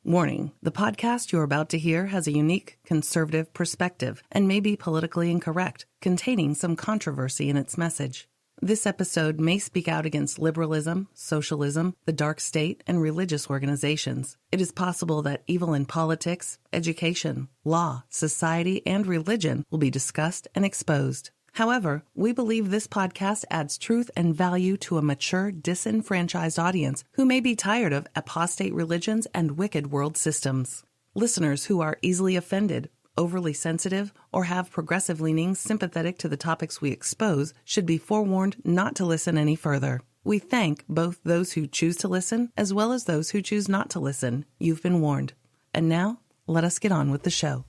Warning, the podcast you're about to hear has a unique conservative perspective and may be politically incorrect, containing some controversy in its message. This episode may speak out against liberalism, socialism, the dark state, and religious organizations. It is possible that evil in politics, education, law, society, and religion will be discussed and exposed. However, we believe this podcast adds truth and value to a mature, disenfranchised audience who may be tired of apostate religions and wicked world systems. Listeners who are easily offended, overly sensitive, or have progressive leanings sympathetic to the topics we expose should be forewarned not to listen any further. We thank both those who choose to listen as well as those who choose not to listen. You've been warned. And now, let us get on with the show.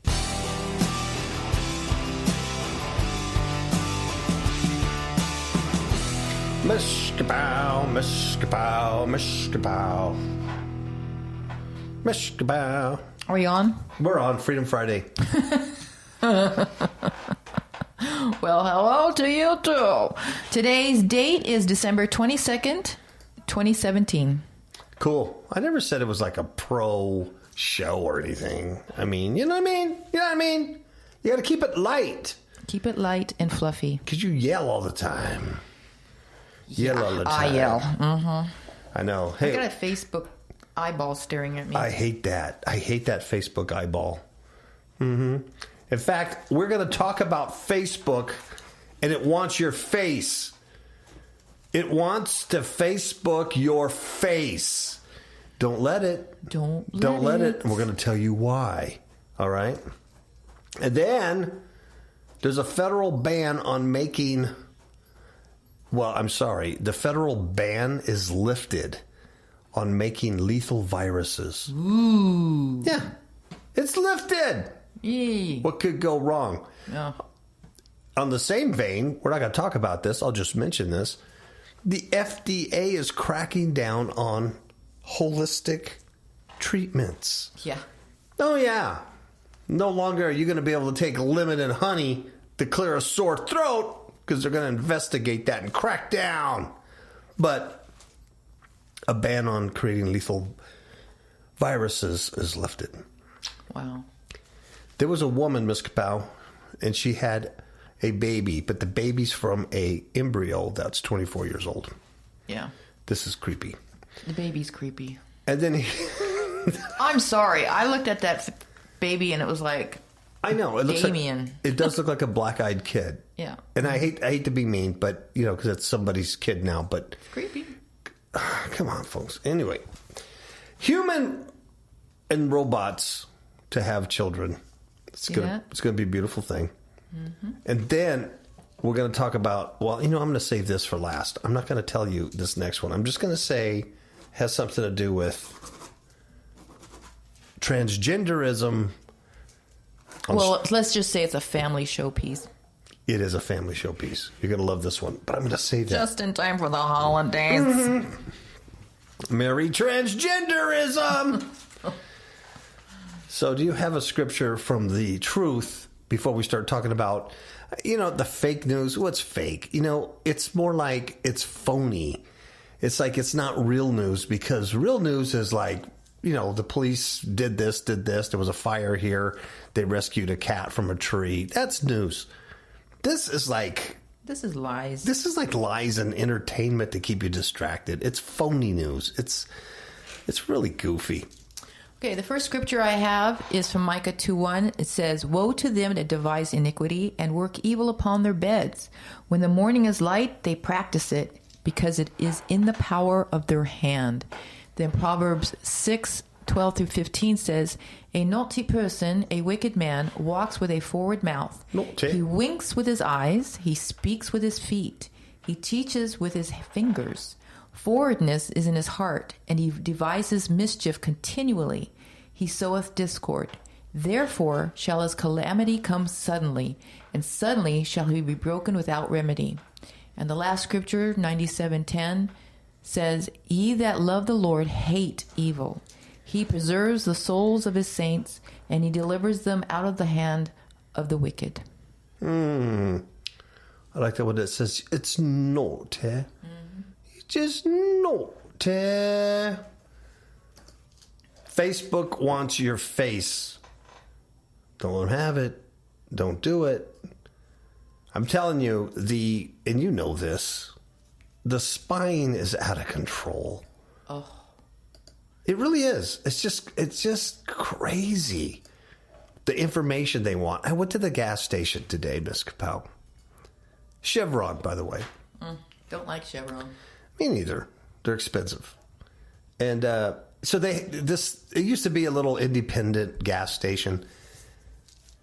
Mr. Bow, Mr. Bow, Mr. Bow. Mr. Bow. Are we on? We're on Freedom Friday. Well, hello to you too. Today's date is December 22nd, 2017. Cool. I never said it was like a pro show or anything. I mean, you know what I mean? You know what I mean? You got to keep it light. Keep it light and fluffy. Because you yell all the time. Yell all the time. I yell. Mm-hmm. I know. Hey, I got a Facebook eyeball staring at me. I hate that. I hate that Facebook eyeball. Mm-hmm. In fact, we're going to talk about Facebook, and it wants your face. It wants to Facebook your face. Don't let it. Don't let it. And we're going to tell you why. All right? And then there's a federal ban on making... Well, I'm sorry. The federal ban is lifted on making lethal viruses. Ooh. Yeah. It's lifted. Yee. What could go wrong? Yeah. On the same vein, we're not going to talk about this. I'll just mention this. The FDA is cracking down on holistic treatments. Yeah. Oh, yeah. No longer are you going to be able to take lemon and honey to clear a sore throat, because they're going to investigate that and crack down. But a ban on creating lethal viruses is lifted. Wow. There was a woman, Ms. Kapow, and she had a baby, but the baby's from a embryo that's 24 years old. Yeah. This is creepy. The baby's creepy. And then I'm sorry. I looked at that baby and it was like... I know. It looks Damien. like, it does look like a black-eyed kid. Yeah. And I hate to be mean, but, you know, because it's somebody's kid now, but... Creepy. Come on, folks. Anyway, human and robots to have children. It's going to be a beautiful thing. Mm-hmm. And then we're going to talk about, well, you know, I'm going to save this for last. I'm not going to tell you this next one. I'm just going to say has something to do with transgenderism. Well, let's just say it's a family showpiece. It is a family showpiece. You're going to love this one, but I'm going to save that. Just in time for the holidays. Mm-hmm. Merry transgenderism! So do you have a scripture from the truth before we start talking about, you know, the fake news? What's fake? You know, it's more like it's phony. It's like it's not real news, because real news is like, you know, the police did this. There was a fire here. They rescued a cat from a tree. That's news. This is like... This is lies. This is like lies and entertainment to keep you distracted. It's phony news. It's really goofy. Okay, the first scripture I have is from Micah 2:1. It says, "Woe to them that devise iniquity and work evil upon their beds. When the morning is light, they practice it, because it is in the power of their hand." Then Proverbs 6:12-15 says, "A naughty person, a wicked man, walks with a forward mouth. Naughty. He winks with his eyes, he speaks with his feet, he teaches with his fingers. Forwardness is in his heart, and he devises mischief continually. He soweth discord. Therefore shall his calamity come suddenly, and suddenly shall he be broken without remedy." And the last scripture, 97:10, says, "Ye that love the Lord hate evil. He preserves the souls of his saints, and he delivers them out of the hand of the wicked." I like that one that says, it's naughty. Mm-hmm. It's just naughty. Facebook wants your face. Don't let them have it. Don't do it. I'm telling you, and you know this, the spying is out of control. Oh. It really is. It's just crazy. The information they want. I went to the gas station today, Miss Kapow. Chevron, by the way. Don't like Chevron. Me neither. They're expensive. And so it used to be a little independent gas station,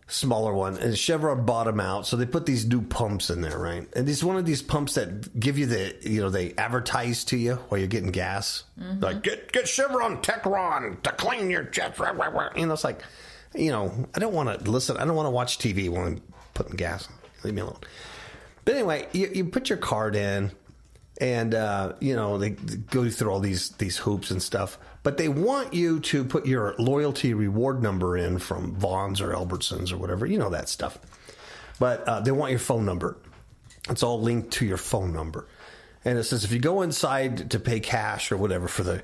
smaller one, and Chevron bought them out. So they put these new pumps in there, right? And it's one of these pumps that give you they advertise to you while you're getting gas. Like, get Chevron Techron to clean your jet. It's like, I don't want to listen. I don't want to watch TV while I'm putting gas. Leave me alone. But anyway, you put your card in, and they go through all these hoops and stuff. But they want you to put your loyalty reward number in from Vaughn's or Albertsons or whatever. You know that stuff. But they want your phone number. It's all linked to your phone number. And it says if you go inside to pay cash or whatever for the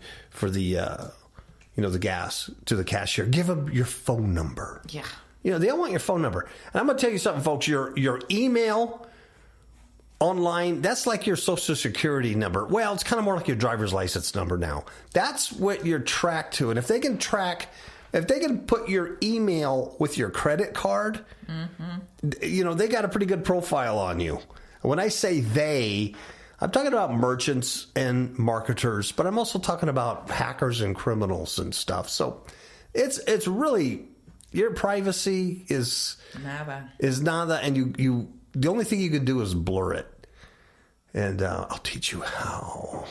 gas to the cashier, give them your phone number. Yeah. They all want your phone number. And I'm going to tell you something, folks. Your email online, that's like your social security number. Well, it's kind of more like your driver's license number now. That's what you're tracked to. And if they can put your email with your credit card, they got a pretty good profile on you. When I say they, I'm talking about merchants and marketers, but I'm also talking about hackers and criminals and stuff. So it's really, your privacy is nada, and you the only thing you can do is blur it. And I'll teach you how.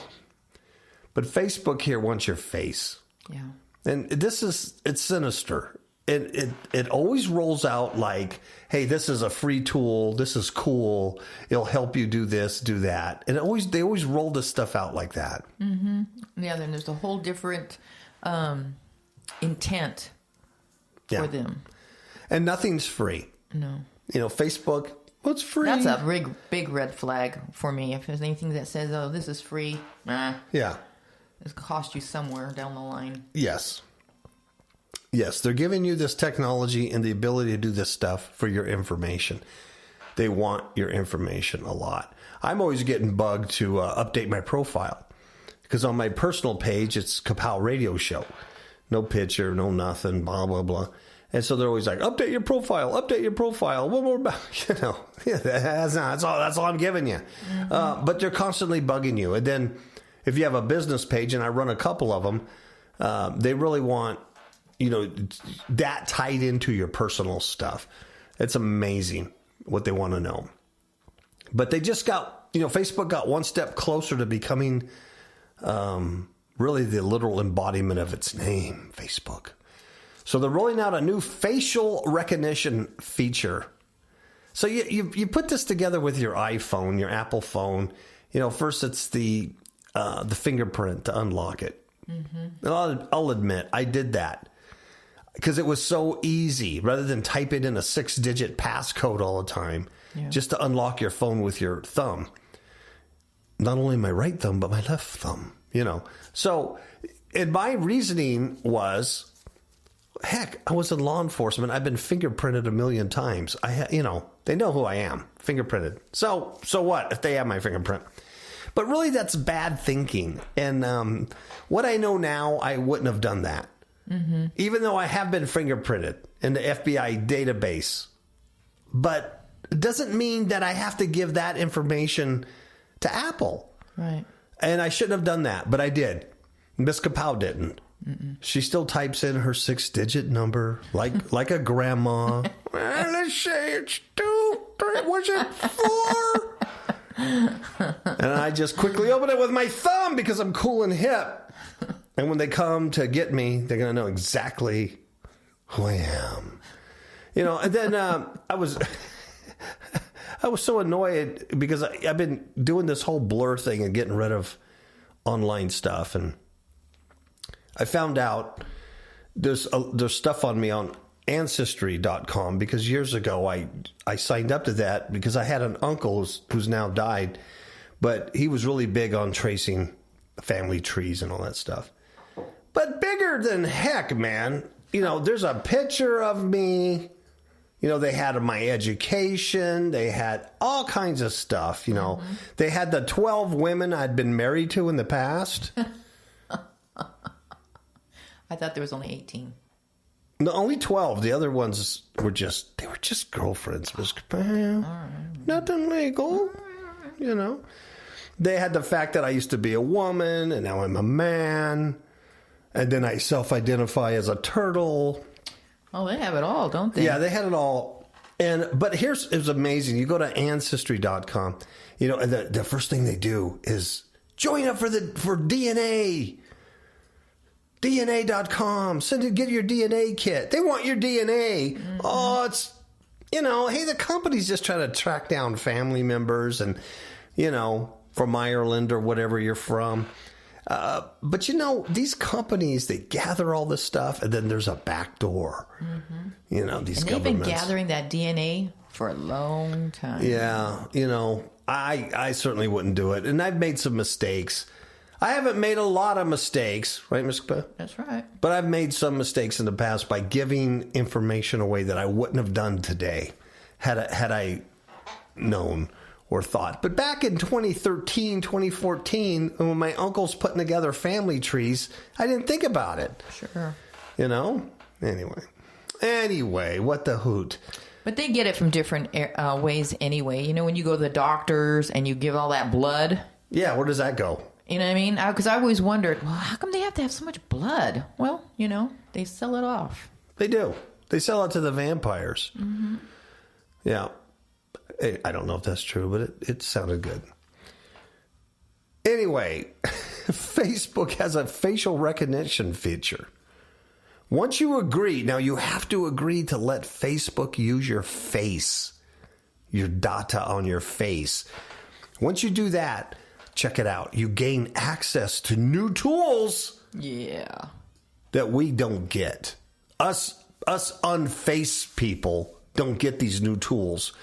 But Facebook here wants your face. Yeah. And it's sinister. It always rolls out like, hey, this is a free tool. This is cool. It'll help you do this, do that. And they always roll this stuff out like that. Mm-hmm. Yeah, then there's a whole different intent for them. And nothing's free. No. Facebook, what's free? That's a big red flag for me. If there's anything that says, oh, this is free, yeah, it's cost you somewhere down the line. Yes, they're giving you this technology and the ability to do this stuff for your information. They want your information a lot. I'm always getting bugged to update my profile because on my personal page, it's Kapow Radio Show. No picture, no nothing, blah, blah, blah. And so they're always like, update your profile. What more about, that's all I'm giving you. Mm-hmm. But they're constantly bugging you. And then if you have a business page, and I run a couple of them, they really want, that tied into your personal stuff. It's amazing what they want to know. But they just got, Facebook got one step closer to becoming really the literal embodiment of its name, Facebook. So they're rolling out a new facial recognition feature. So you put this together with your iPhone, your Apple phone. First it's the fingerprint to unlock it. Mm-hmm. And I'll admit, I did that because it was so easy. Rather than typing in a 6-digit passcode all the time, just to unlock your phone with your thumb. Not only my right thumb, but my left thumb. So, and my reasoning was, heck, I was in law enforcement. I've been fingerprinted a million times. They know who I am, fingerprinted. So what if they have my fingerprint? But really, that's bad thinking. And what I know now, I wouldn't have done that. Mm-hmm. Even though I have been fingerprinted in the FBI database. But it doesn't mean that I have to give that information to Apple. Right. And I shouldn't have done that, but I did. Miss Kapow didn't. Mm-mm. She still types in her 6-digit number like a grandma. Well, let's say it's 2, 3, was it 4? And I just quickly open it with my thumb because I'm cool and hip. And when they come to get me, they're going to know exactly who I am. And then I was so annoyed because I've been doing this whole blur thing and getting rid of online stuff. And I found out there's stuff on me on Ancestry.com because years ago I signed up to that because I had an uncle who's now died, but he was really big on tracing family trees and all that stuff. But bigger weirder than heck, man. You know, there's a picture of me. You know, they had my education. They had all kinds of stuff, you know. They had the 12 women I'd been married to in the past. I thought there was only 18. No, only 12. The other ones were just girlfriends. Nothing legal, you know. They had the fact that I used to be a woman and now I'm a man. And then I self-identify as a turtle. Oh, they have it all, don't they? Yeah, they had it all. But it was amazing. You go to Ancestry.com, you know, and the first thing they do is join up for DNA. DNA.com. Get your DNA kit. They want your DNA. Oh, it's, you know, hey, the company's just trying to track down family members and, you know, from Ireland or whatever you're from. But, you know, these companies, they gather all this stuff and then there's a back door. You know, these and governments. they've been gathering that DNA for a long time. Yeah, you know, I certainly wouldn't do it. And I've made some mistakes. I haven't made a lot of mistakes, right, Ms. Kpa? That's right. But I've made some mistakes in the past by giving information away that I wouldn't have done today had I known or thought. But back in 2013, 2014, when my uncle's putting together family trees, I didn't think about it. Sure. You know? Anyway, what the hoot? But they get it from different ways anyway. You know, when you go to the doctors and you give all that blood. Yeah, where does that go? You know what I mean? Because I always wondered, well, how come they have to have so much blood? Well, you know, they sell it off. They do. They sell it to the vampires. Yeah. I don't know if that's true, but it sounded good. Anyway, Facebook has a facial recognition feature. Once you agree, now you have to agree to let Facebook use your face, your data on your face. Once you do that, check it out. You gain access to new tools. Yeah. That we don't get. Us unfaced people don't get these new tools.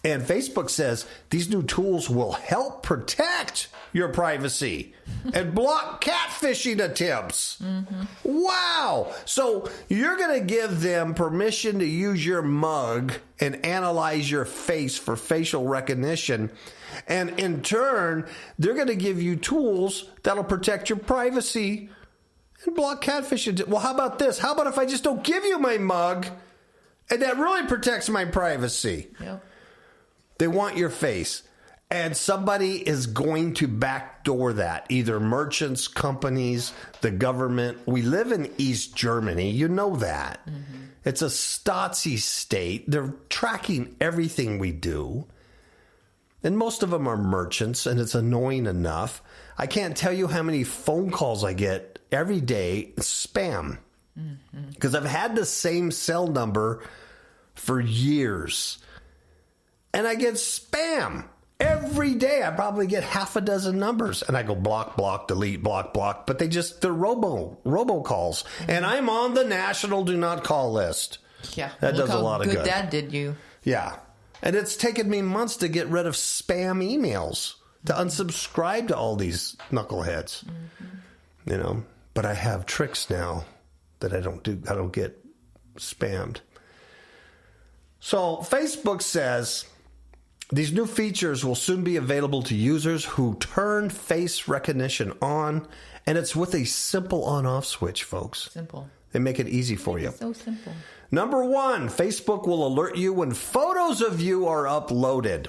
And Facebook says these new tools will help protect your privacy and block catfishing attempts. Wow. So you're going to give them permission to use your mug and analyze your face for facial recognition. And in turn, they're going to give you tools that'll protect your privacy and block catfishing. Well, how about this? How about if I just don't give you my mug and that really protects my privacy? Yep. They want your face. And somebody is going to backdoor that. Either merchants, companies, the government. We live in East Germany. You know that. It's a Stasi state. They're tracking everything we do. And most of them are merchants, and it's annoying enough. I can't tell you how many phone calls I get every day, spam. Because I've had the same cell number for years. And I get spam. Every day I probably get half a dozen numbers. And I go block, block, delete, block, block. But they're robocalls. And I'm on the national do not call list. Yeah. That does a lot of good. Look how good that did you. Yeah. And it's taken me months to get rid of spam emails, to unsubscribe to all these knuckleheads. You know, but I have tricks now that I don't do. I don't get spammed. So Facebook says these new features will soon be available to users who turn face recognition on, and it's with a simple on-off switch, folks. Simple. They make it easy for you. It's so simple. Number 1, Facebook will alert you when photos of you are uploaded.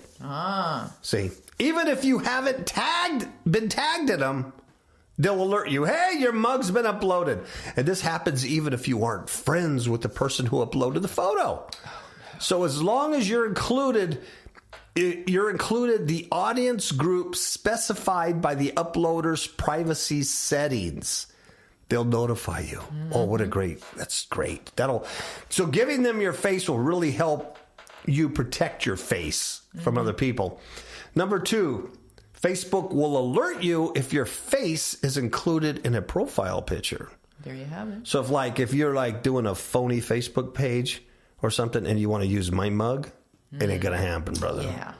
See, even if you haven't been tagged in them, they'll alert you, hey, your mug's been uploaded. And this happens even if you aren't friends with the person who uploaded the photo. So as long as you're included the audience group specified by the uploader's privacy settings. They'll notify you. Oh, that's great. So giving them your face will really help you protect your face from other people. Number 2, Facebook will alert you if your face is included in a profile picture. There you have it. So if you're doing a phony Facebook page or something and you want to use my mug, it ain't going to happen, brother. Yeah.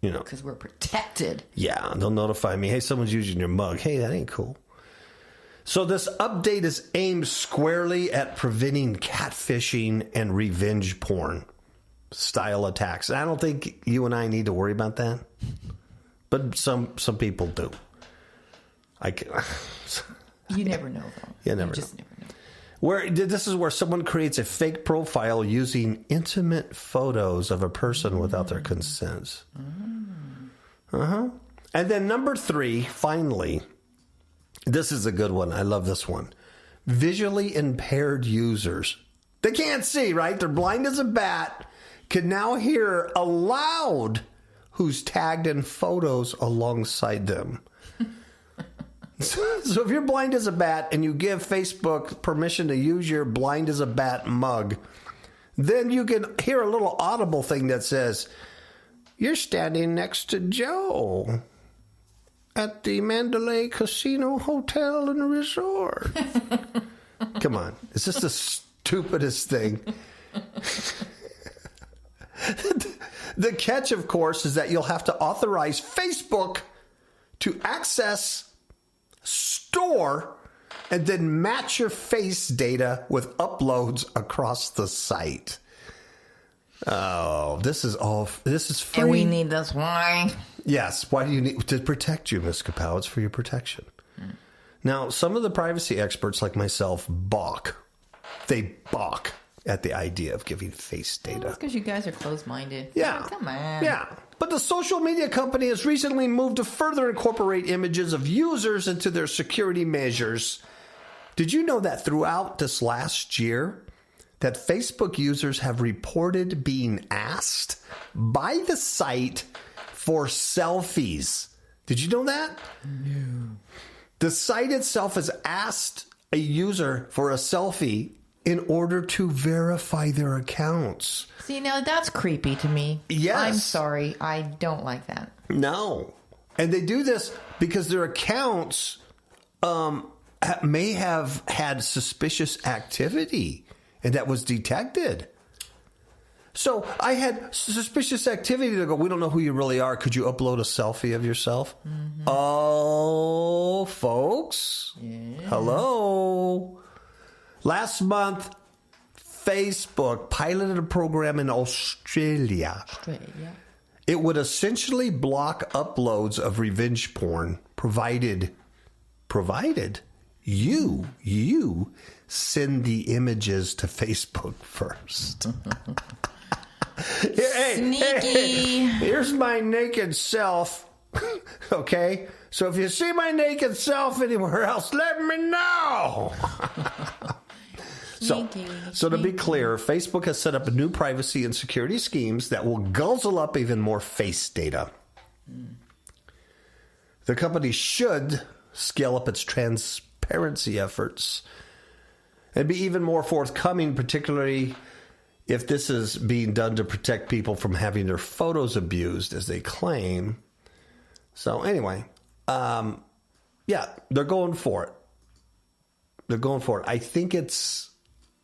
You know. Because we're protected. Yeah, they'll notify me, hey, someone's using your mug. Hey, that ain't cool. So this update is aimed squarely at preventing catfishing and revenge porn style attacks. I don't think you and I need to worry about that, but some people do. You never know, though. You never know. This is where someone creates a fake profile using intimate photos of a person without their consent. And then number 3, finally, this is a good one. I love this one. Visually impaired users. They can't see, right? They're blind as a bat. Can now hear aloud who's tagged in photos alongside them. So if you're blind as a bat and you give Facebook permission to use your blind as a bat mug, then you can hear a little audible thing that says, "You're standing next to Joe at the Mandalay Casino Hotel and Resort." Come on. Is this the stupidest thing? The catch, of course, is that you'll have to authorize Facebook to access, store, and then match your face data with uploads across the site. Oh, this is free. And we need this. Why? Yes. Why do you need to protect you, Ms. Kapow? It's for your protection. Now, some of the privacy experts like myself balk. They balk at the idea of giving face data. That's because you guys are closed-minded. Yeah. Oh, come on. Yeah. But the social media company has recently moved to further incorporate images of users into their security measures. Did you know that throughout this last year, that Facebook users have reported being asked by the site for selfies? Did you know that? No. The site itself has asked a user for a selfie in order to verify their accounts. See, now that's creepy to me. Yes. I'm sorry. I don't like that. No. And they do this because their accounts may have had suspicious activity, and that was detected. So I had suspicious activity to go, "We don't know who you really are. Could you upload a selfie of yourself?" Mm-hmm. Oh, folks. Yeah. Hello. Last month, Facebook piloted a program in Australia. It would essentially block uploads of revenge porn provided you send the images to Facebook first. Sneaky. Here's my naked self. Okay? So if you see my naked self anywhere else, let me know. So to be clear, Facebook has set up new privacy and security schemes that will guzzle up even more face data. The company should scale up its transparency efforts and be even more forthcoming, particularly if this is being done to protect people from having their photos abused, as they claim. So anyway, yeah, they're going for it. I think it's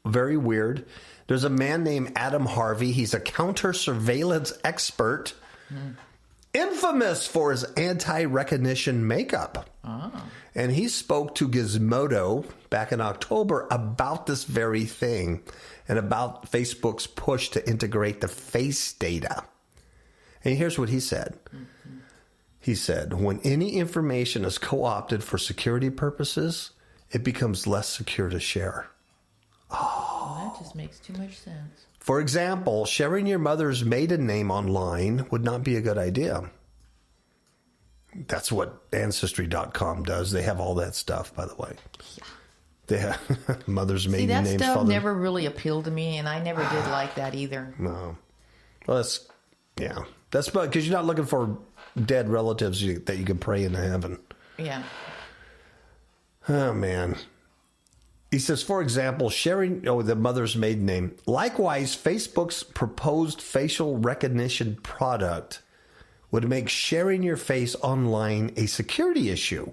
very weird. There's a man named Adam Harvey. He's a counter surveillance expert, infamous for his anti-recognition makeup. And he spoke to Gizmodo back in October about this very thing and about Facebook's push to integrate the face data. And here's what he said. He said, "When any information is co-opted for security purposes, it becomes less secure to share." Oh, that just makes too much sense. For example, sharing your mother's maiden name online would not be a good idea. That's what Ancestry.com does. They have all that stuff, by the way. Yeah. They have mother's maiden name. See, that stuff never really appealed to me, and I never did like that either. No. Well, that's because you're not looking for dead relatives that you can pray into heaven. Yeah. Oh, man. He says, for example, sharing the mother's maiden name. Likewise, Facebook's proposed facial recognition product would make sharing your face online a security issue,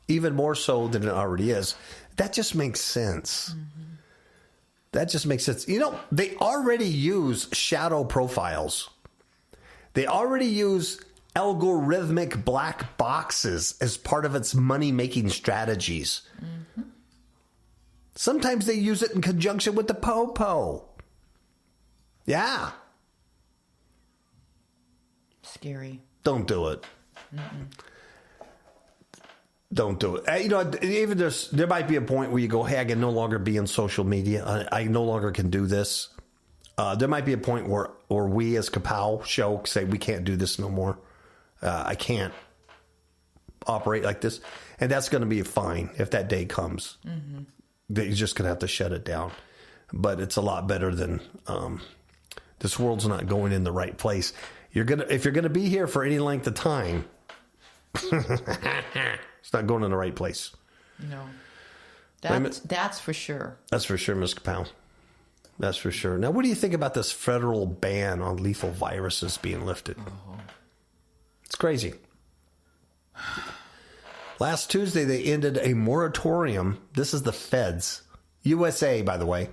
even more so than it already is. That just makes sense. Mm-hmm. That just makes sense. You know, they already use shadow profiles. They already use algorithmic black boxes as part of its money-making strategies. Mm-hmm. Sometimes they use it in conjunction with the po-po. Yeah. Scary. Don't do it. Don't do it. You know, even there might be a point where you go, hey, I can no longer be in social media. I no longer can do this. There might be a point where we as Kapow show say we can't do this no more. I can't operate like this. And that's going to be fine if that day comes. Mm-hmm. You're just going to have to shut it down. But it's a lot better than this world's not going in the right place. If you're gonna be here for any length of time, it's not going in the right place. No, that's for sure. That's for sure, Ms. Kapow. That's for sure. Now, what do you think about this federal ban on lethal viruses being lifted? Oh. It's crazy. Last Tuesday, they ended a moratorium. This is the feds, USA, by the way.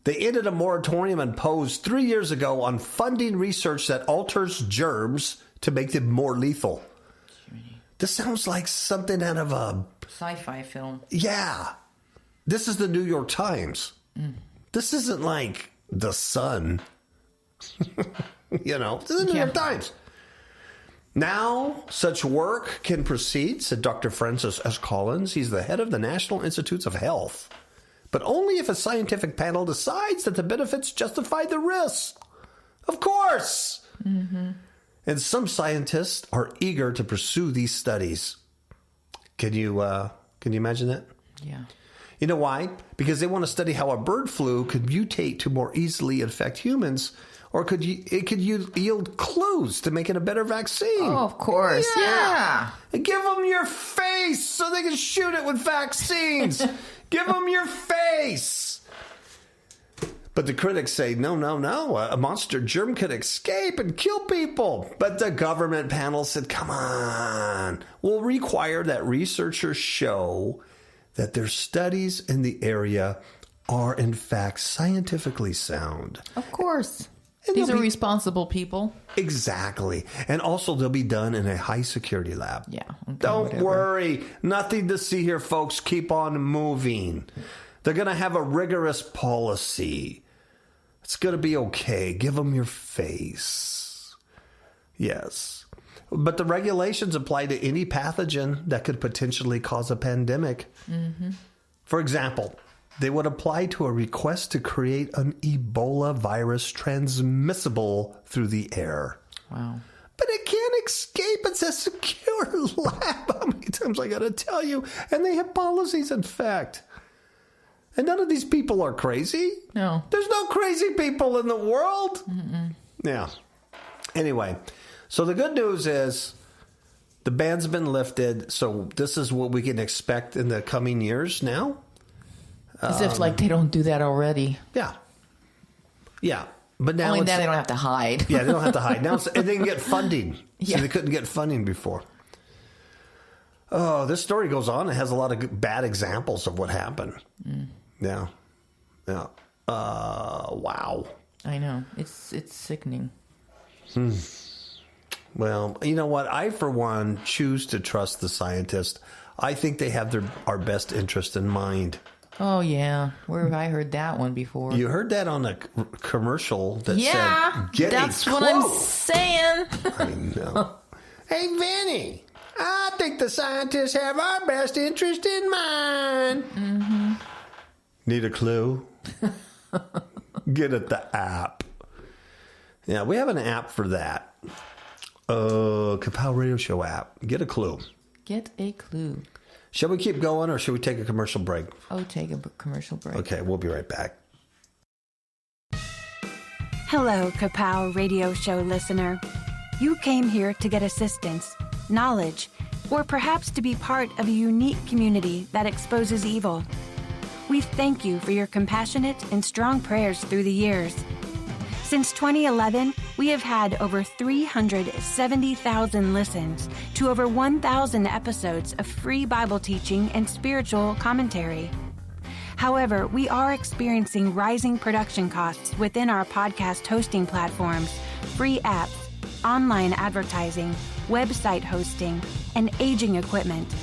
They ended a moratorium imposed 3 years ago on funding research that alters germs to make them more lethal. This sounds like something out of a sci-fi film. Yeah. This is the New York Times. This isn't like The Sun. You know, this is the New York Times. Now, such work can proceed, said Dr. Francis S. Collins. He's the head of the National Institutes of Health. But only if a scientific panel decides that the benefits justify the risks. Of course. Mm-hmm. And some scientists are eager to pursue these studies. Can you imagine that? Yeah. You know why? Because they want to study how a bird flu could mutate to more easily infect humans, or it could yield clues to making a better vaccine. Oh, of course. Yeah. And give them your face so they can shoot it with vaccines. Give them your face. But the critics say, no. A monster germ could escape and kill people. But the government panel said, come on. We'll require that researchers show that their studies in the area are, in fact, scientifically sound. Of course. And these are responsible people. Exactly. And also, they'll be done in a high-security lab. Yeah. Okay, Don't worry. Nothing to see here, folks. Keep on moving. They're going to have a rigorous policy. It's going to be okay. Give them your face. Yes. But the regulations apply to any pathogen that could potentially cause a pandemic. Mm-hmm. For example, they would apply to a request to create an Ebola virus transmissible through the air. Wow. But it can't escape. It's a secure lab. How many times I got to tell you? And they have policies, in fact. And none of these people are crazy. No. There's no crazy people in the world. Mm-mm. Yeah. Anyway, so the good news is the ban's been lifted. So this is what we can expect in the coming years now. As if like they don't do that already. Yeah. Yeah. But now only that they don't have to hide. Yeah, they don't have to hide. Now and they can get funding. Yeah. See, they couldn't get funding before. Oh, this story goes on. It has a lot of bad examples of what happened. Mm. Yeah. Yeah. Wow. I know. It's sickening. Well, you know what? I, for one, choose to trust the scientists. I think they have our best interest in mind. Oh, yeah. Where have I heard that one before? You heard that on a commercial that said, get that's a what I'm saying. I know. Hey, Vinny, I think the scientists have our best interest in mind. Mm-hmm. Need a clue? Get at the app. Yeah, we have an app for that. Kapow Radio Show app. Get a clue. Get a clue. Shall we keep going or should we take a commercial break? Oh, take a commercial break. Okay, we'll be right back. Hello, Kapow Radio Show listener. You came here to get assistance, knowledge, or perhaps to be part of a unique community that exposes evil. We thank you for your compassionate and strong prayers through the years. Since 2011, we have had over 370,000 listens to over 1,000 episodes of free Bible teaching and spiritual commentary. However, we are experiencing rising production costs within our podcast hosting platforms, free apps, online advertising, website hosting, and aging equipment.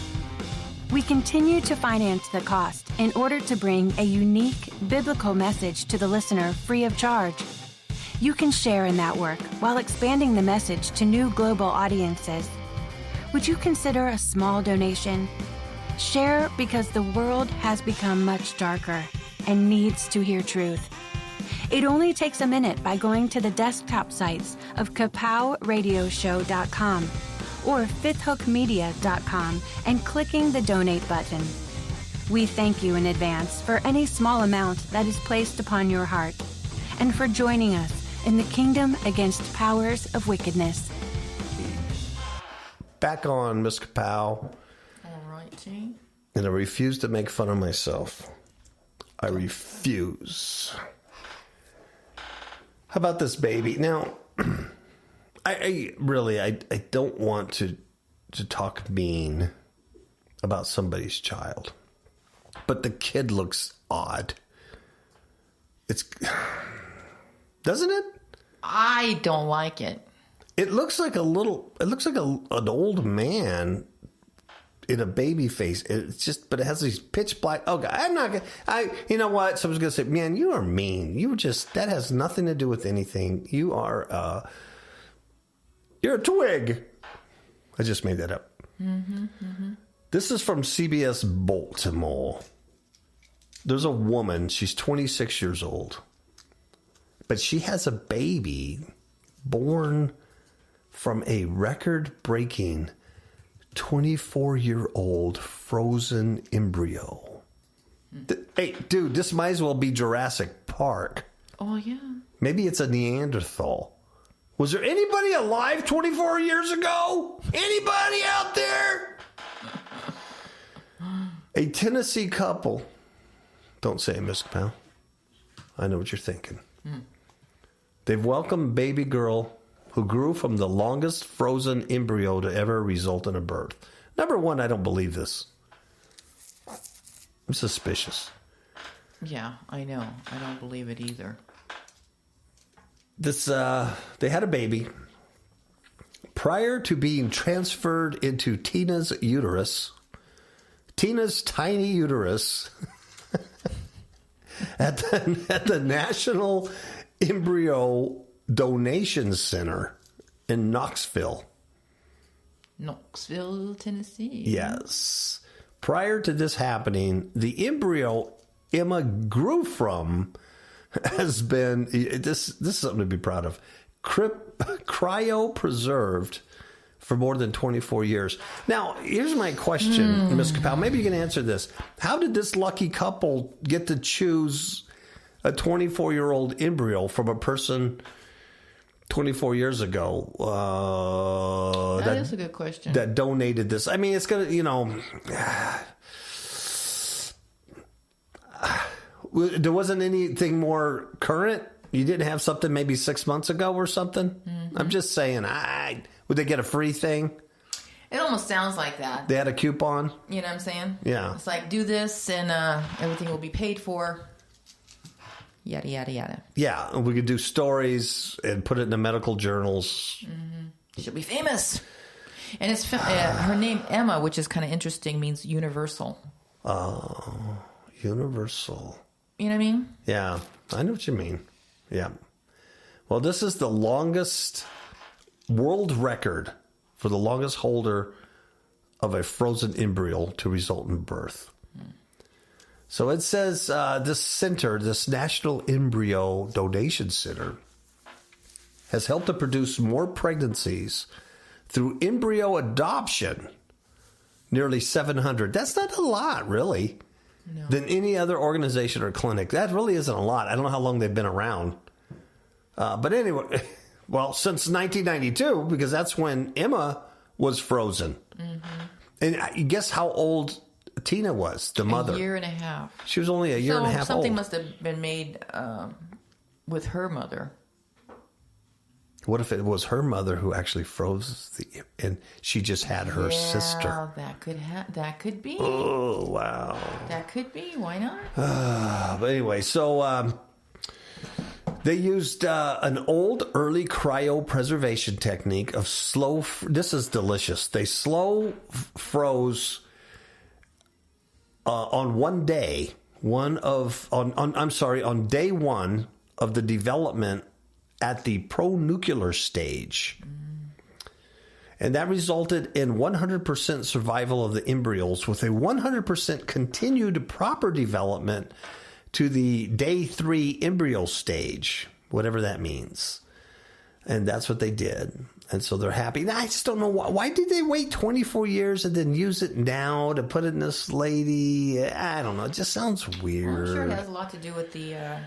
We continue to finance the cost, in order to bring a unique biblical message to the listener free of charge. You can share in that work while expanding the message to new global audiences. Would you consider a small donation? Share because the world has become much darker and needs to hear truth. It only takes a minute by going to the desktop sites of kapowradioshow.com or fifthhookmedia.com and clicking the donate button. We thank you in advance for any small amount that is placed upon your heart and for joining us in the kingdom against powers of wickedness. Back on, Miss Kapow. All right, Gene. And I refuse to make fun of myself. I refuse. How about this baby? Now, I don't want to talk mean about somebody's child. But the kid looks odd. Doesn't it? I don't like it. It looks like an old man in a baby face. It's just, but it has these pitch black. Oh, God, you know what? Someone's going to say, man, you are mean. That has nothing to do with anything. You're a twig. I just made that up. Mm-hmm, mm-hmm. This is from CBS Baltimore. There's a woman. She's 26 years old. But she has a baby born from a record-breaking 24-year-old frozen embryo. Hey, dude, this might as well be Jurassic Park. Oh, yeah. Maybe it's a Neanderthal. Was there anybody alive 24 years ago? Anybody out there? A Tennessee couple. Don't say it, Miss Kapow. I know what you're thinking. They've welcomed baby girl who grew from the longest frozen embryo to ever result in a birth. Number one, I don't believe this. I'm suspicious. Yeah, I know. I don't believe it either. They had a baby. Prior to being transferred into Tina's uterus, Tina's tiny uterus, at the National Embryo Donation Center in Knoxville. Knoxville, Tennessee. Yes. Prior to this happening, the embryo Emma grew from has been, this is something to be proud of, cryopreserved for more than 24 years. Now, here's my question, Ms. Kapow. Maybe you can answer this. How did this lucky couple get to choose a 24-year-old embryo from a person 24 years ago? That is a good question. That donated this. I mean, it's going to, there wasn't anything more current? You didn't have something maybe 6 months ago or something? Mm-hmm. I'm just saying, would they get a free thing? It almost sounds like that. They had a coupon? You know what I'm saying? Yeah. It's like, do this and everything will be paid for. Yada, yada, yada. Yeah, and we could do stories and put it in the medical journals. Mm-hmm. She'll be famous. And it's her name, Emma, which is kind of interesting, means universal. Oh, universal. You know what I mean? Yeah, I know what you mean. Yeah. Well, this is the longest world record for the longest holder of a frozen embryo to result in birth. So it says this center, this National Embryo Donation Center, has helped to produce more pregnancies through embryo adoption, nearly 700. That's not a lot, really, than any other organization or clinic. That really isn't a lot. I don't know how long they've been around. But anyway, well, since 1992, because that's when Emma was frozen. Mm-hmm. And guess how old Tina was, the mother? A year and a half. She was only a year and a half old. Something must have been made with her mother. What if it was her mother who actually froze and she just had her sister? That could be. Oh, wow. That could be. Why not? But anyway, so they used an old early cryopreservation technique of this is delicious. They slow froze on day one of the development at the pro-nuclear stage. And that resulted in 100% survival of the embryos with a 100% continued proper development to the day 3 embryo stage, whatever that means. And that's what they did. And so they're happy. Now, I just don't know why did they wait 24 years and then use it now to put it in this lady? I don't know. It just sounds weird. Well, I'm sure it has a lot to do with the,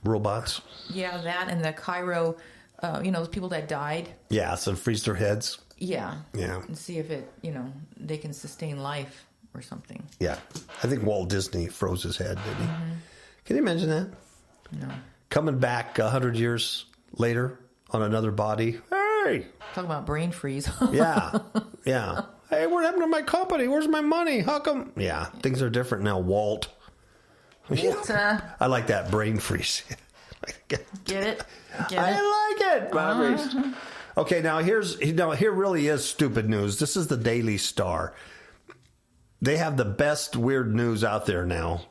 robots. Yeah, that and the Cairo, those people that died. Yeah, so freeze their heads. Yeah. Yeah. And see if it, they can sustain life or something. Yeah. I think Walt Disney froze his head, didn't he? Mm-hmm. Can you imagine that? No. Coming back 100 years later on another body. Hey! Talk about brain freeze. Yeah. Yeah. Hey, what happened to my company? Where's my money? How come? Yeah. Things are different now, Walt. Yeah. I like that brain freeze. Get it? I like it. Uh-huh. Okay, now here really is stupid news. This is the Daily Star. They have the best weird news out there now.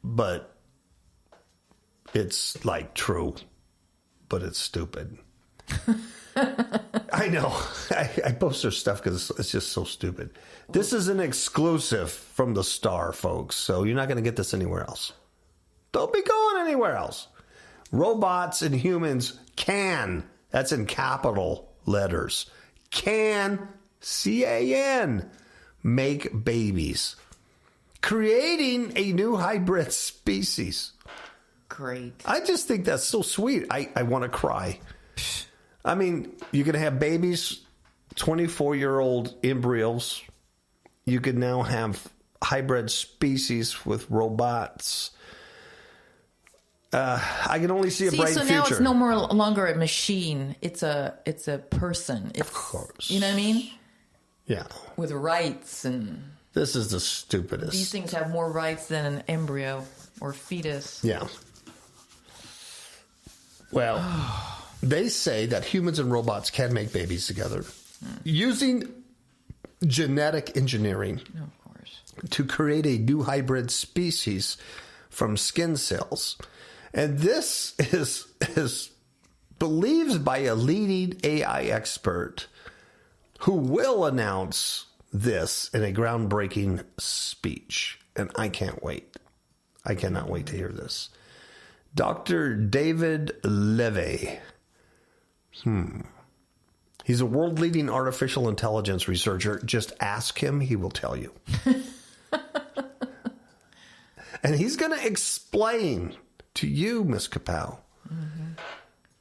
But it's like true, but it's stupid. I know. I post their stuff because it's just so stupid. This is an exclusive from the Star, folks. So you're not going to get this anywhere else. Don't be going anywhere else. Robots and humans can, that's in capital letters, can, C-A-N, make babies, creating a new hybrid species. Great. I just think that's so sweet. I want to cry. I mean, you can have babies, 24-year-old embryos. You can now have hybrid species with robots. I can only see a bright future. So now it's no more longer a machine. It's a person. Of course. You know what I mean? Yeah. With rights and... This is the stupidest. These things have more rights than an embryo or fetus. Yeah. Well, they say that humans and robots can make babies together using genetic engineering to create a new hybrid species from skin cells. And this is believed by a leading AI expert who will announce this in a groundbreaking speech. And I can't wait. I cannot wait to hear this. Dr. David Levy. He's a world-leading artificial intelligence researcher. Just ask him, he will tell you. And he's going to explain to you, Ms. Kapow,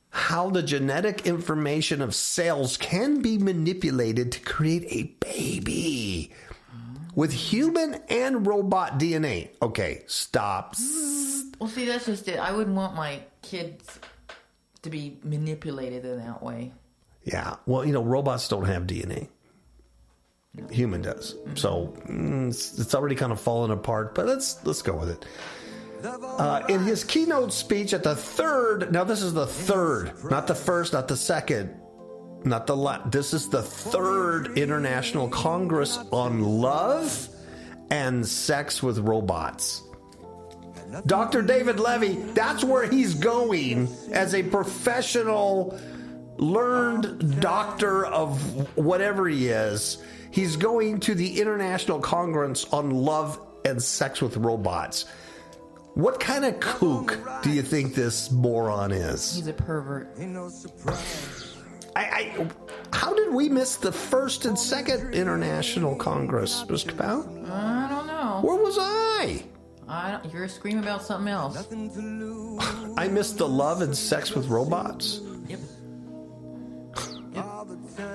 how the genetic information of cells can be manipulated to create a baby with human and robot DNA. Okay, stop. Well, see, that's just it. I wouldn't want my kids to be manipulated in that way. Yeah. Well, robots don't have DNA. Human does. So it's already kind of fallen apart, but let's go with it. In his keynote speech at the third, now this is the third, not the first, not the second, not the last. This is the third International Congress on Love and Sex with Robots. Dr. David Levy, that's where he's going as a professional, learned doctor of whatever he is. He's going to the International Congress on Love and Sex with Robots. What kind of kook do you think this moron is? He's a pervert. How did we miss the first and second International Congress, Ms. Kapow? I don't know. Where was I? You're screaming about something else. I missed the Love and Sex with Robots? Yep.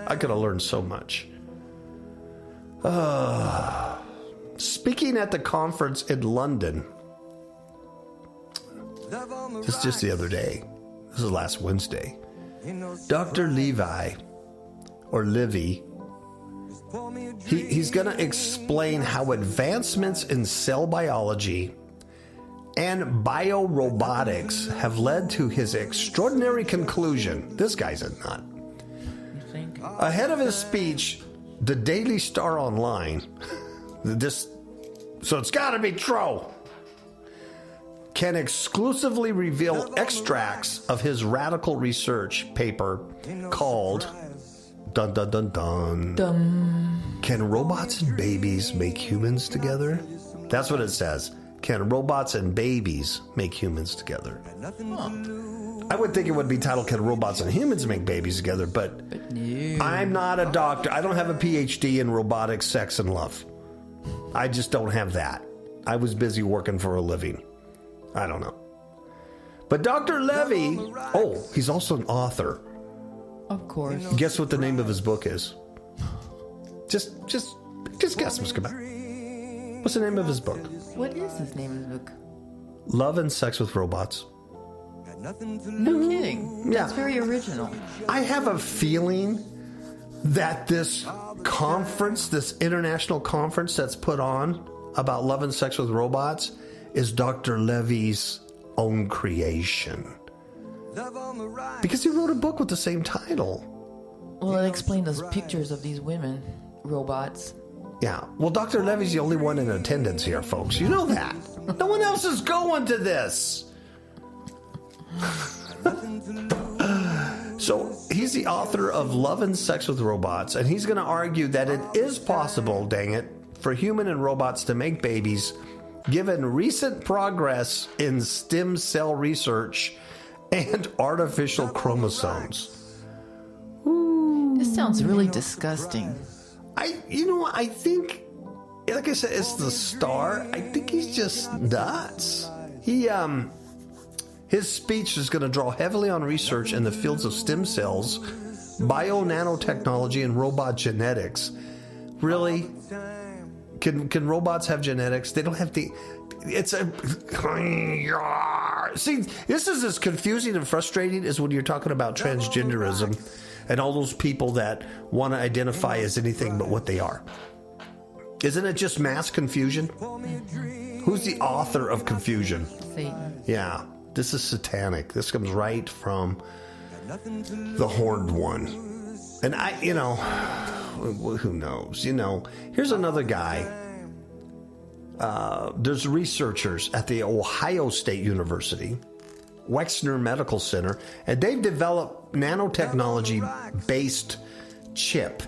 I could have learned so much. Speaking at the conference in London, this is just the other day. This is last Wednesday. Dr. Levi, or Livy, he's going to explain how advancements in cell biology and biorobotics have led to his extraordinary conclusion. This guy's a nut. You think? Ahead of his speech, the Daily Star Online, so it's got to be true, can exclusively reveal extracts of his radical research paper called Dun Dun Dun Dun. Can robots and babies make humans together? That's what it says. Can robots and babies make humans together? I would think it would be titled Can Robots and Humans Make Babies Together, but no. I'm not a doctor. I don't have a PhD in robotics, sex, and love. I just don't have that. I was busy working for a living. I don't know. But Dr. Levy, he's also an author. Of course. Guess what the name of his book is? Just guess, Ms. Quebec. What's the name of his book? What is his name of the book? Love and Sex with Robots. No kidding. Yeah. That's very original. I have a feeling that this conference, this international conference that's put on about love and sex with robots, is Dr. Levy's own creation. Because he wrote a book with the same title. Well, it explained those pictures of these women, robots. Yeah. Well, Dr. Levy's the only one in attendance here, folks. You know that. No one else is going to this. So he's the author of Love and Sex with Robots, and he's going to argue that it is possible, dang it, for human and robots to make babies, given recent progress in stem cell research and artificial chromosomes. This sounds really disgusting. I think, like I said, it's the Star. I think he's just nuts. His speech is going to draw heavily on research in the fields of stem cells, bio-nanotechnology, and robot genetics. Really? Can robots have genetics? They don't have the... It's a... See, this is as confusing and frustrating as when you're talking about transgenderism and all those people that want to identify as anything but what they are. Isn't it just mass confusion? Who's the author of confusion? Satan. Yeah, this is satanic. This comes right from the Horned One. And who knows? Here's another guy. There's researchers at the Ohio State University, Wexner Medical Center, and they've developed nanotechnology-based chip.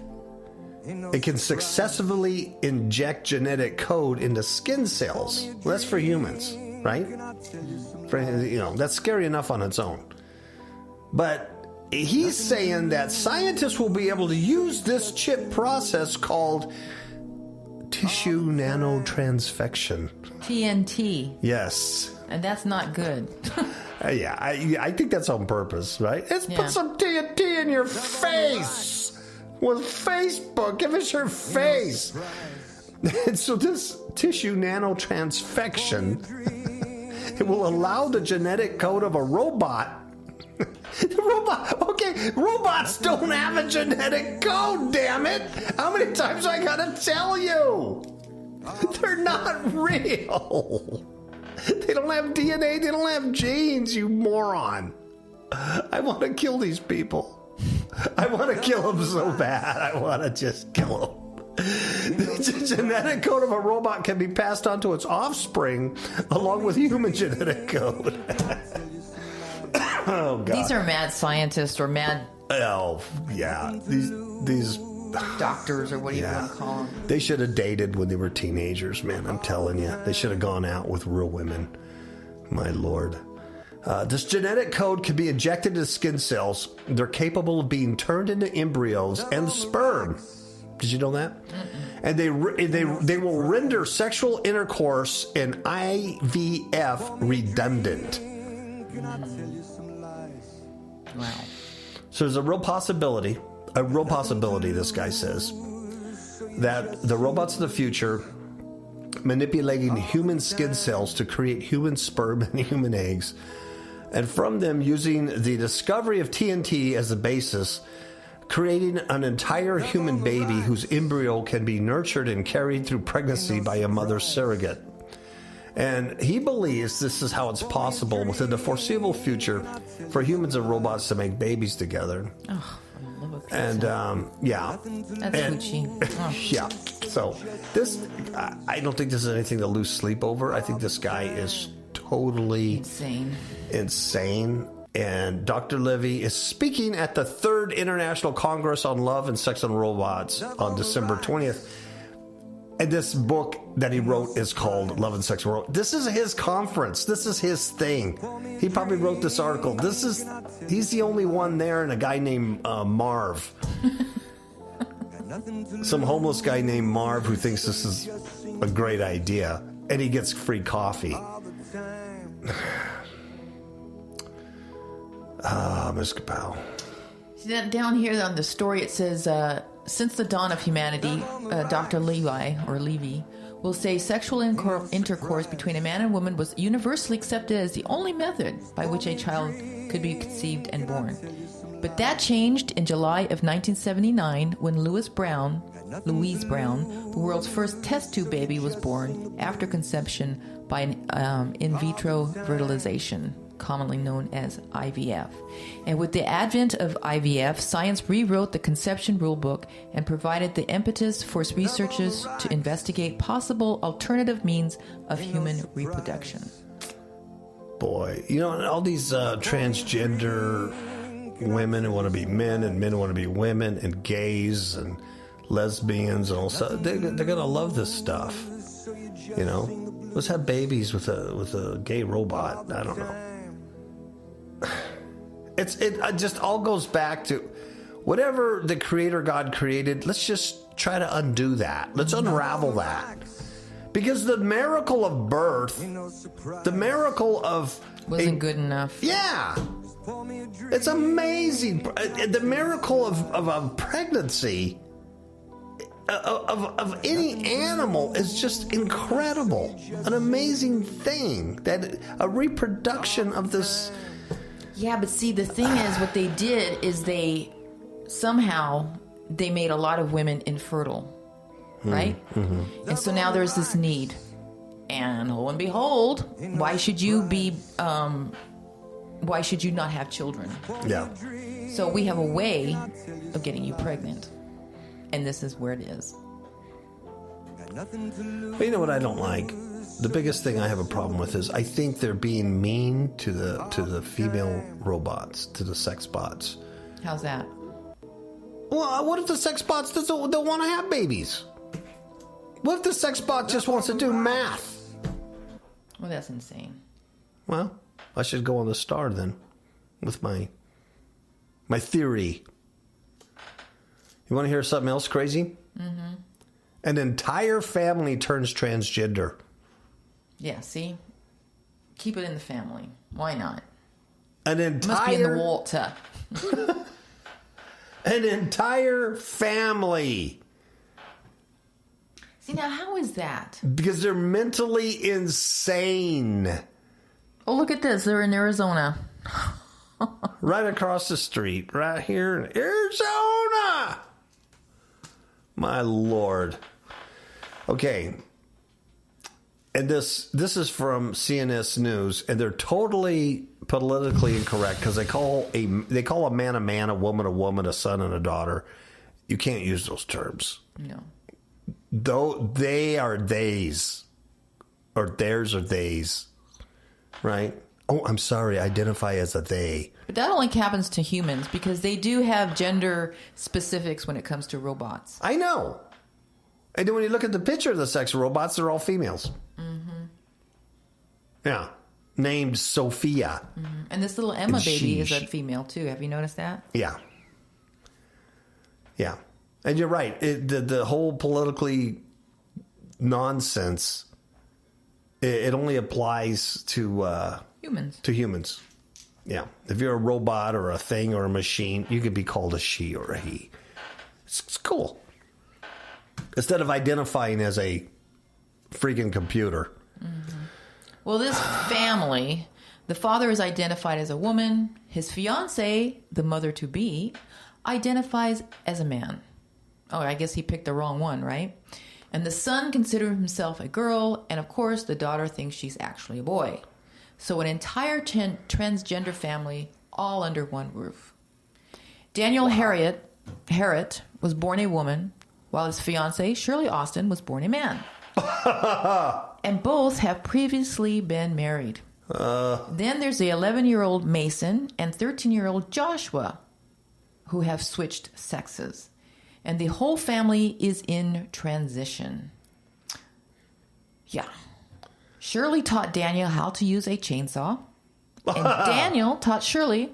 It can successfully inject genetic code into skin cells. Well, that's for humans, right? That's scary enough on its own. But he's saying that scientists will be able to use this chip process called tissue nanotransfection. TNT. Yes. And that's not good. Yeah, I think that's on purpose, right? Let's put some TNT in your face with Facebook. Give us your face. And so this tissue nanotransfection, it will allow the genetic code of a robot. Robots don't have a genetic code, damn it. How many times I gotta tell you? They're not real. They don't have DNA. They don't have genes, you moron. I want to kill these people. I want to kill them so bad. I want to just kill them. The genetic code of a robot can be passed on to its offspring along with human genetic code. Oh, God. These are mad scientists or mad... Oh, yeah. These doctors or what do you want to call them? They should have dated when they were teenagers, man. I'm telling you. They should have gone out with real women. My Lord. This genetic code can be injected into skin cells. They're capable of being turned into embryos and sperm. Did you know that? And they will render sexual intercourse in IVF redundant. Wow. So there's a real possibility, this guy says, that the robots of the future manipulating human skin cells to create human sperm and human eggs, and from them using the discovery of TNT as a basis, creating an entire human baby whose embryo can be nurtured and carried through pregnancy by a mother surrogate. And he believes this is how it's possible within the foreseeable future for humans and robots to make babies together. Oh, for the love pizza. And yeah, That's Gucci. Oh. yeah. So this, I don't think this is anything to lose sleep over. I think this guy is totally insane. And Dr. Levy is speaking at the 3rd International Congress on Love and Sex and Robots on December 20th. And this book that he wrote is called Love and Sex and Robots. This is his conference. This is his thing. He probably wrote this article. He's the only one there, and a guy named Marv. Some homeless guy named Marv who thinks this is a great idea. And he gets free coffee. Ms. Kapow. Down here on the story, it says, since the dawn of humanity, Dr. Levy will say sexual intercourse between a man and woman was universally accepted as the only method by which a child could be conceived and born. But that changed in July of 1979 when Louise Brown, the world's first test tube baby, was born after conception by an in vitro fertilization, commonly known as IVF. And with the advent of IVF, science rewrote the conception rulebook and provided the impetus for researchers to investigate possible alternative means of human reproduction. Boy, you know, all these transgender women who want to be men and men who want to be women and gays and lesbians and all stuff, they're going to love this stuff. You know, let's have babies with a gay robot. I don't know. It just all goes back to whatever the Creator God created. Let's just try to undo that. Let's unravel that. Because the miracle of birth, the miracle of... Wasn't good enough. Yeah. It's amazing. The miracle of a pregnancy, of any animal, is just incredible. An amazing thing. That a reproduction of this... Yeah, but see, the thing is, what they did is they made a lot of women infertile, right? Mm-hmm. And so now there's this need. And lo and behold, why should you not have children? Yeah. So we have a way of getting you pregnant. And this is where it is. But you know what I don't like? The biggest thing I have a problem with is I think they're being mean to the female robots, to the sex bots. How's that? Well, what if the sex bots don't want to have babies? What if the sex bot just wants to do math? Well, that's insane. Well, I should go on the star then with my theory. You want to hear something else crazy? Mm-hmm. An entire family turns transgender. Yeah, see? Keep it in the family. Why not? Must be in the Walter. An entire family. See, now, how is that? Because they're mentally insane. Oh, look at this. They're in Arizona. Right across the street. Right here in Arizona. My Lord. Okay. And this is from CNS News, and they're totally politically incorrect because they call a man, a woman, a son, and a daughter. You can't use those terms. No. Though they are theys, or theirs or theys, right? Oh, I'm sorry, identify as a they. But that only happens to humans because they do have gender specifics when it comes to robots. I know. And then when you look at the picture of the sex robots, they're all females. Mm-hmm. Yeah. Named Sophia. Mm-hmm. And this little Emma baby is a female, too. Have you noticed that? Yeah. Yeah. And you're right. The whole politically nonsense, it only applies to... humans. To humans. Yeah. If you're a robot or a thing or a machine, you could be called a she or a he. It's cool. Instead of identifying as a freaking computer. Mm-hmm. Well, this family, the father is identified as a woman. His fiancée, the mother-to-be, identifies as a man. Oh, I guess he picked the wrong one, right? And the son considers himself a girl, and of course, the daughter thinks she's actually a boy. So an entire transgender family, all under one roof. Daniel Harriet Harriet was born a woman, while his fiancée, Shirley Austin, was born a man. And both have previously been married. Then there's the 11-year-old Mason and 13-year-old Joshua, who have switched sexes. And the whole family is in transition. Yeah. Shirley taught Daniel how to use a chainsaw. And Daniel taught Shirley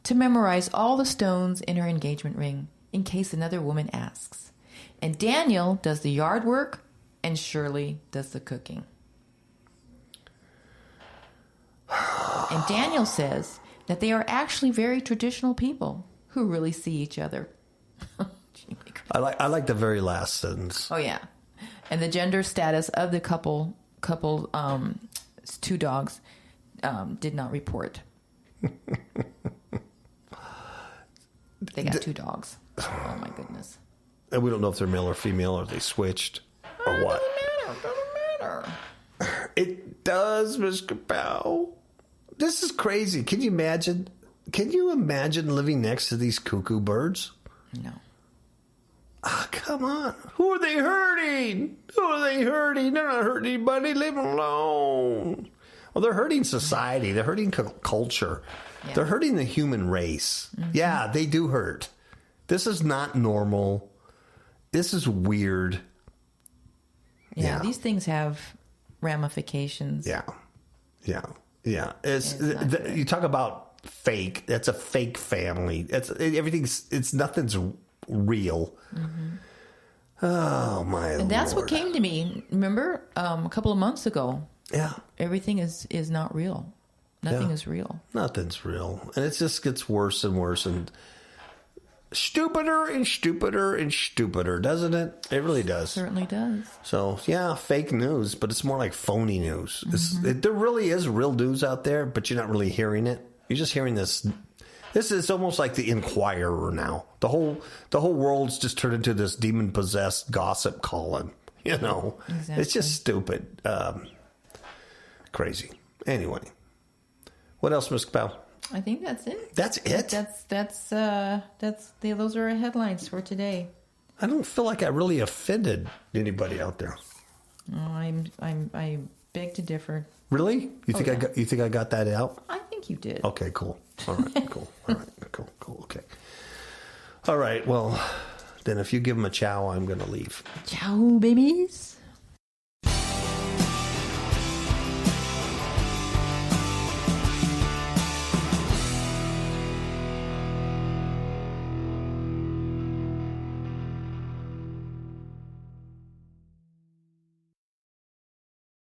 to memorize all the stones in her engagement ring in case another woman asks. And Daniel does the yard work, and Shirley does the cooking. And Daniel says that they are actually very traditional people who really see each other. I like the very last sentence. Oh, yeah. And the gender status of the couple, two dogs, did not report. They got two dogs. Oh, my goodness. And we don't know if they're male or female, or they switched, or what. Doesn't matter. It does, Mr. Powell. This is crazy. Can you imagine? Can you imagine living next to these cuckoo birds? No. Ah, come on. Who are they hurting? Who are they hurting? They're not hurting anybody. Leave them alone. Well, they're hurting society. They're hurting culture. Yeah. They're hurting the human race. Mm-hmm. Yeah, they do hurt. This is not normal. This is weird. Yeah, these things have ramifications. Yeah. You talk about fake. That's a fake family. Nothing's real. Mm-hmm. Oh my Lord. And that's what came to me. Remember, a couple of months ago. Yeah. Everything is not real. Nothing is real. Nothing's real, and it just gets worse and worse and stupider and stupider and stupider, doesn't it? It really does. It certainly does. So, yeah, fake news, but it's more like phony news. Mm-hmm. There really is real news out there, but you're not really hearing it. You're just hearing this. This is almost like the Inquirer now. The whole world's just turned into this demon-possessed gossip column. You know, exactly. It's just stupid. Crazy. Anyway, what else, Ms. Powell? I think that's it. That's it? Those are our headlines for today. I don't feel like I really offended anybody out there. I beg to differ. Really? You think I got that out? I think you did. Okay, cool. All right, cool. All right, cool. Okay. All right. Well, then if you give them a chow, I'm going to leave. Ciao, babies.